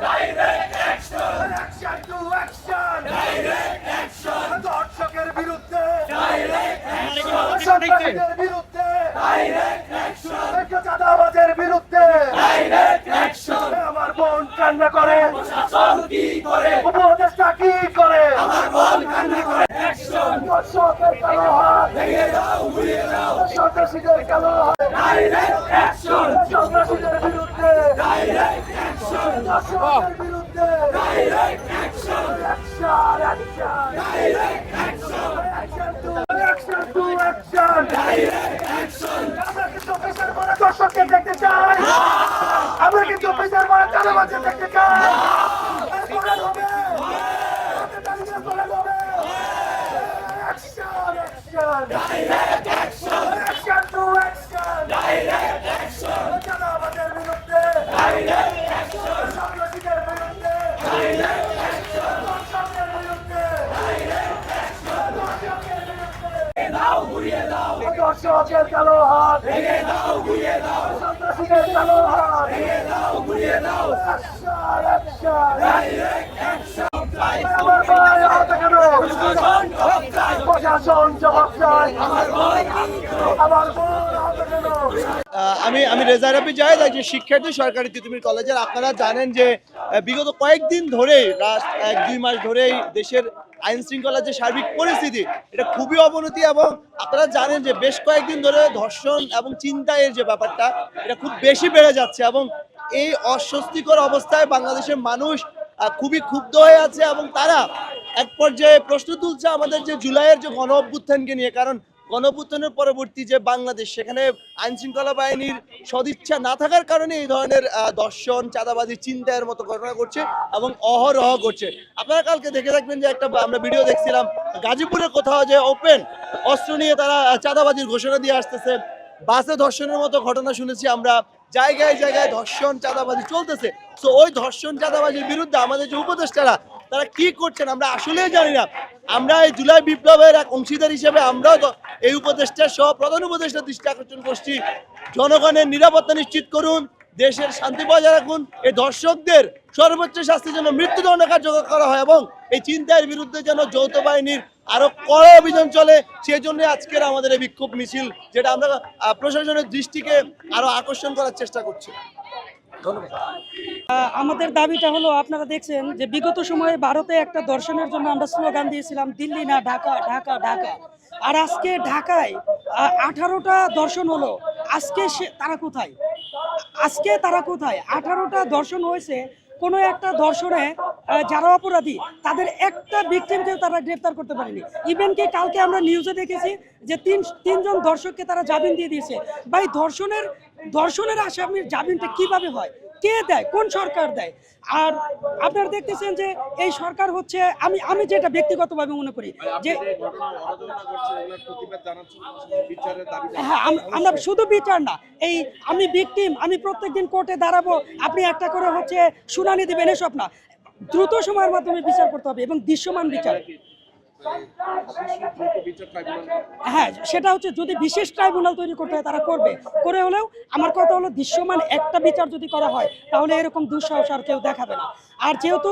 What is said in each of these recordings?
Direct action! Action to action! Direct action! দর্শকের বিরুদ্ধে Direct action! সন্ত্রাসীদের বিরুদ্ধে Direct action! চাঁদাবাজের বিরুদ্ধে Direct action! আমার বোন কান্না করে প্রশাসন কি করে উপদেষ্টা কি করে আমার বোন কান্না করে Action! দর্শকের কালো হাত ভেঙে দাও ঘুরিয়ে দাও সন্ত্রাসীদের কালো হাত Direct action! সন্ত্রাসীদের বিরুদ্ধে Direct action! দর্শকের বিরুদ্ধে Direct action! Action! Action! Direct action! Action to action! Direct action! আমরা কি অফিসার বলে দর্শককে দেখতে চাই আমরা কি অফিসার বলে চাঁদাবাজকে দেখতে চাই করা হবে Action! Action! Direct action! Action to action! Direct action! চাঁদাবাজের বিরুদ্ধে Direct action! সন্ত্রাসীদের বিরুদ্ধে Direct action! দর্শকদের বিরুদ্ধে Direct action! দর্শকদের বিরুদ্ধে দাও ঘুরিয়ে দাও দর্শকের কালো হাত ভেঙে দাও ঘুরিয়ে দাও সন্ত্রাসীদের কালো হাত ভেঙে দাও ঘুরিয়ে দাও Action! Action! Direct action! আমার ভাই হাত কেন প্রশাসন জবাব চাই আমার বোন হাত কেন আমি রেজা রাব্বি জায়েদ, একজন শিক্ষার্থী সরকারি তিতুমির কলেজের। আপনারা জানেন যে বিগত কয়েকদিন ধরেই লাস্ট 1-2 মাস ধরেই দেশের আইন শৃঙ্খলার যে সার্বিক পরিস্থিতি এটা খুবই অবনতি, এবং আপনারা জানেন যে বেশ কয়েকদিন ধরে ধর্ষণ এবং ছিনতাইয়ের যে ব্যাপারটা এটা খুব বেশি বেড়ে যাচ্ছে, এবং এই অস্বস্তিকর অবস্থায় বাংলাদেশের মানুষ খুবই ক্ষুব্ধ হয়ে আছে, এবং তারা এক পর্যায়ে প্রশ্ন তুলছে আমাদের যে জুলাইয়ের যে গণ অভ্যুত্থানকে নিয়ে। কারণ গণ অভ্যুত্থানের পরবর্তী যে বাংলাদেশ, সেখানে আইন শৃঙ্খলা বাহিনীর সদিচ্ছা না থাকার কারণে এই ধরনের ধর্ষণ, চাঁদাবাজি, চিন্তায়ের মতো ঘটনা ঘটছে এবং অহরহ ঘটছে। আপনারা কালকে দেখে থাকবেন যে একটা আমরা ভিডিও দেখছিলাম গাজীপুরে কোথাও যে ওপেন অস্ত্র নিয়ে তারা চাঁদাবাজির ঘোষণা দিয়ে আসতেছে। বাসে ধর্ষণের মতো ঘটনা শুনেছি আমরা, জায়গায় জায়গায় ধর্ষণ চাঁদাবাজি চলতেছে। তো ওই ধর্ষণ চাঁদাবাজির বিরুদ্ধে আমাদের যে উপদেষ্টারা তারা কি করছেন আমরা আসলেই জানি না। আমরা এই জুলাই বিপ্লবের এক অংশীদার হিসেবে আমরাও এই উপদেষ্টা সহ প্রধান উপদেষ্টার দৃষ্টি আকর্ষণ করছি, জনগণের নিরাপত্তা নিশ্চিত করুন, দেশের শান্তি বজায় রাখুন, এই দর্শকদের সর্বোচ্চ শাস্তির জন্য মৃত্যুদণ্ড কার্যকর করা হয়, এবং এই চিন্তার বিরুদ্ধে যেন যৌথ বাহিনীর আরো কড়া অভিযান চলে। সেই জন্য আজকের আমাদের এই বিক্ষোভ মিছিল, যেটা আমরা প্রশাসনের দৃষ্টিকে আরো আকর্ষণ করার চেষ্টা করছি। আমাদের দাবিটা হলো, আপনারা দেখছেন যে বিগত সময়ে ভারতে একটা দর্শনের জন্য আমরা স্লোগান দিয়েছিলাম দিল্লি না ঢাকা, ঢাকা ঢাকা। আর আজকে ঢাকায় 18টা দর্শন হলো। আজকে তারা কোথায়? আজকে তারা কোথায়? 18টা দর্শন হয়েছে, কোনো একটা দর্শনে যারা অপরাধী তাদের একটা ভিকটিমকেও তারা গ্রেপ্তার করতে পারেনি। ইভেন কি কালকে আমরা নিউজে দেখেছি যে তিনজন দর্শককে তারা জামিন দিয়ে দিয়েছে। ভাই, দর্শনের আসামির জামিনটা কিভাবে হয়? কে দেয়? কোন সরকার দেয়? আর আপনারা দেখতেছেন যে এই সরকার হচ্ছে, আমি যেটা ব্যক্তিগতভাবে মনে করি যে হ্যাঁ, আমরা শুধু বিচার না, এই আমি ভিকটিম, আমি প্রত্যেকদিন কোর্টে দাঁড়াবো, আপনি একটা করে হচ্ছে শুনানি দিবেন, এসব না। দ্রুত সময়ের মাধ্যমে বিচার করতে হবে এবং দৃশ্যমান বিচার। হ্যাঁ, সেটা হচ্ছে যদি বিশেষ ট্রাইব্যুনাল তৈরি করতে হয় তারা করবে, করে হলেও আমার কথা হলো দৃশ্যমান একটা বিচার যদি করা হয় তাহলে এরকম দুঃসাহস আর কেউ দেখাবে না। আর যেহেতু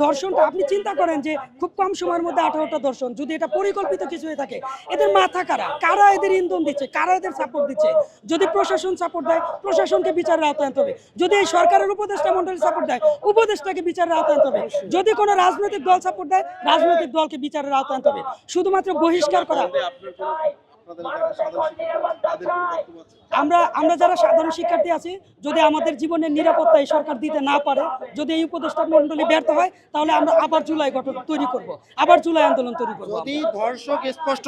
দর্শনটা আপনি চিন্তা করেন যে খুব কম সময়ের মধ্যে 18টা দর্শন, যদি এটা পরিকল্পিত কিছু হয়ে থাকে, এদের মাথা কারা এদের ইন্ধন দিচ্ছে, কারা এদের সাপোর্ট দিচ্ছে? যদি প্রশাসন সাপোর্ট দেয়, প্রশাসনকে বিচারের আওতায় আনতে হবে। যদি এই সরকারের উপদেষ্টা মন্ডলী সাপোর্ট দেয়, উপদেষ্টাকে বিচারের আওতায় আনতে হবে। যদি কোনো রাজনৈতিক দল সাপোর্ট দেয়, রাজনৈতিক দলকে বিচারের আওতায় আনতে হবে। শুধুমাত্র বহিষ্কার করা, আমরা যারা সাধারণ শিক্ষার্থী আছি, যদি আমাদের জীবনের নিরাপত্তা এই সরকার দিতে না পারে, যদি এই উপদেষ্টা মন্ডলী ব্যর্থ হয়, তাহলে আমরা আবার জুলাই গঠন তৈরি করব, আবার জুলাই আন্দোলন তৈরি করব। যদি ধর্ষক স্পষ্ট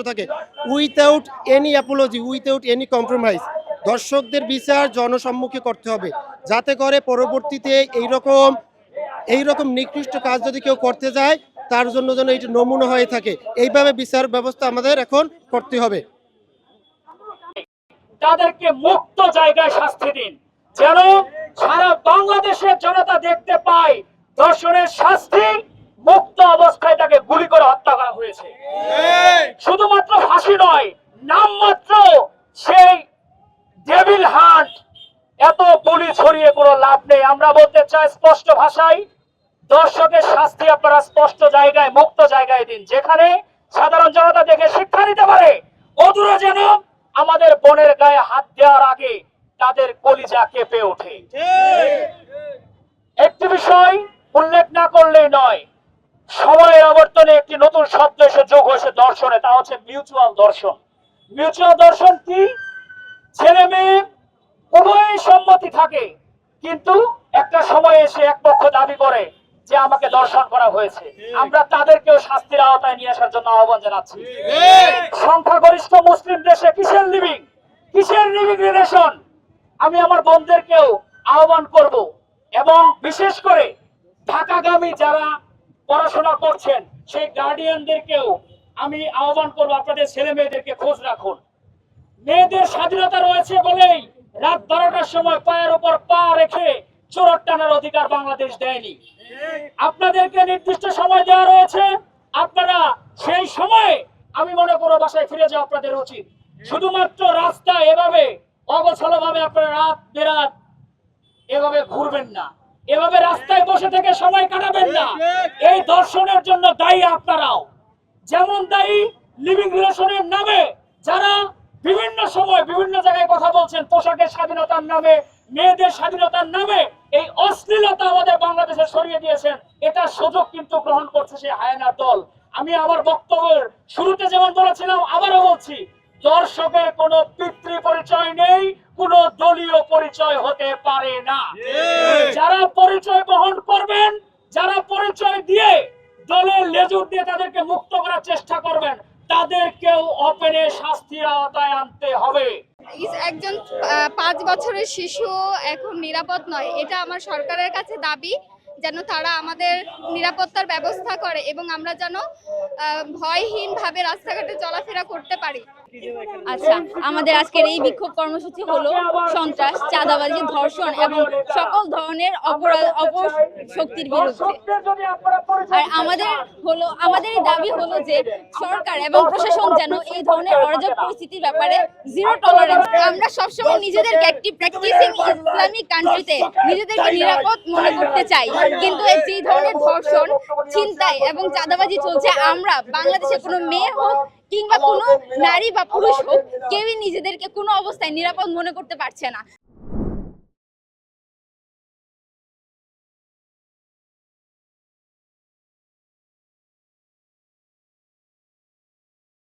থাকে without any Apology, without any compromise, দর্শকদের বিচার জনসম্মুখে করতে হবে, যাতে করে পরবর্তীতে এইরকম নিকৃষ্ট কাজ যদি কেউ করতে যায় তার জন্য যেন এটা নমুনা হয়ে থাকে। এইভাবে বিচার ব্যবস্থা আমাদের এখন করতে হবে। তাদেরকে মুক্ত জায়গায় শাস্তি দিন, যেন সারা বাংলাদেশের জনতা দেখতে পায় ধর্ষণের শাস্তি মুক্ত অবস্থায় তাকে গুলি করে হত্যা করা হয়েছে। শুধুমাত্র ফাঁসি নয়, নামমাত্র সেই ডেভিল হান্ট, এত গুলি ছড়িয়ে কোনো লাভ নেই। আমরা বলতে চাই স্পষ্ট ভাষায়, দর্শকের শাস্তি আপনারা স্পষ্ট জায়গায়, মুক্ত জায়গায় দিন, যেখানে সাধারণ জনতা দেখে শিক্ষা নিতে পারে। অদূরে যেন আমাদের বোনের গায়ে হাত দেওয়ার আগে তাদের কলিজা কেঁপে ওঠে। একটি বিষয় উল্লেখ না করলেই নয়, সময়ের আবর্তনে একটি নতুন শব্দ এসে যোগ হয়েছে দর্শনে, তা হচ্ছে মিউচুয়াল দর্শন। মিউচুয়াল দর্শন কি? ছেলে মেয়ে উভয় সম্মতি থাকে, কিন্তু একটা সময় এসে এক পক্ষ দাবি করে যে আমাকে দর্শন করা হয়েছে। আমরা তাদেরকেও শাস্তির আওতায় নিয়ে আসার জন্য আহ্বান জানাচ্ছি। সংখ্যাগরিষ্ঠ মুসলিম দেশে কিসের লিভিং রিলেশন? আমি আমার বোনদেরকেও আহ্বান করব, এবং বিশেষ করে ঢাকাগামী যারা পড়াশোনা করছেন সেই গার্ডিয়ানদেরকেও আমি আহ্বান করব, আপনাদের ছেলে মেয়েদেরকে খোঁজ রাখুন। মেয়েদের স্বাধীনতা রয়েছে বলেই রাত 12টার সময় পায়ের উপর পা রেখে চোরট টানার অধিকার বাংলাদেশ দেয়নি। আপনাদেরকে নির্দিষ্ট সময় দেওয়া রয়েছে, আপনারা সেই সময়ে আমি মনে করো বাসায় ফিরে যাওয়া আপনাদের উচিত। শুধুমাত্র রাস্তায় এভাবে অগোছালো ভাবে আপনারা রাত বেরাত এভাবে ঘুরবেন না, এভাবে রাস্তায় বসে থেকে সময় কাটাবেন না। এই দর্শনের জন্য দায়ী আপনারাও, যেমন দায়ী লিভিং রিলেশনের নামে যারা বিভিন্ন সময় বিভিন্ন জায়গায় কথা বলছেন, পোশাকের স্বাধীনতার নামে, মেয়েদের স্বাধীনতার নামে এই অশ্লীলতা আমাদের বাংলাদেশে ছড়িয়ে দিয়েছেন। এটা সুযোগ কিন্তু গ্রহণ করছে সেই হায়নার দল। আমি আমার বক্তব্যের শুরুতে যেমন বলেছিলাম, আবারও বলছি, দর্শকের কোনো পিতৃ পরিচয় নেই, কোনো দলীয় পরিচয় হতে পারে না। যারা পরিচয় বহন করবেন, যারা পরিচয় দিয়ে দলের লেজুর দিয়ে তাদেরকে মুক্ত করার চেষ্টা করবেন, তাদেরকেও ওপেনে শাস্তির আওতায় আনতে হবে। একজন 5 বছরের শিশু এখন নিরাপদ নয়, এটা আমার সরকারের কাছে দাবি, যেন তারা আমাদের নিরাপত্তার ব্যবস্থা করে এবং আমরা যেন ভয়হীনভাবে রাস্তাঘাটে চলাফেরা করতে পারি। আচ্ছা, আমাদের আজকের এই বিক্ষোভ কর্মসূচি হলো সন্ত্রাস, চাঁদাবাজি, ধর্ষণ এবং সকল ধরনের অপশক্তির বিরুদ্ধে। আর আমাদের এই দাবি হলো যে সরকার এবং প্রশাসন যেন এই ধরনের অরাজক পরিস্থিতির ব্যাপারে জিরো টলারেন্স। আমরা সবসময় নিজেদেরকে একটি প্র্যাকটিসিং ইসলামিক কান্ট্রিতে নিজেদেরকে নিরাপদ মনে করতে চাই, কিন্তু যে ধরনের ধর্ষণ, ছিনতাই এবং চাঁদাবাজি চলছে, আমরা বাংলাদেশে কোনো মেয়ে হোক কিংবা কোনো নারী বা পুরুষ হোক, কেউই নিজেদেরকে কোনো অবস্থায় নিরাপদ মনে করতে পারছে না।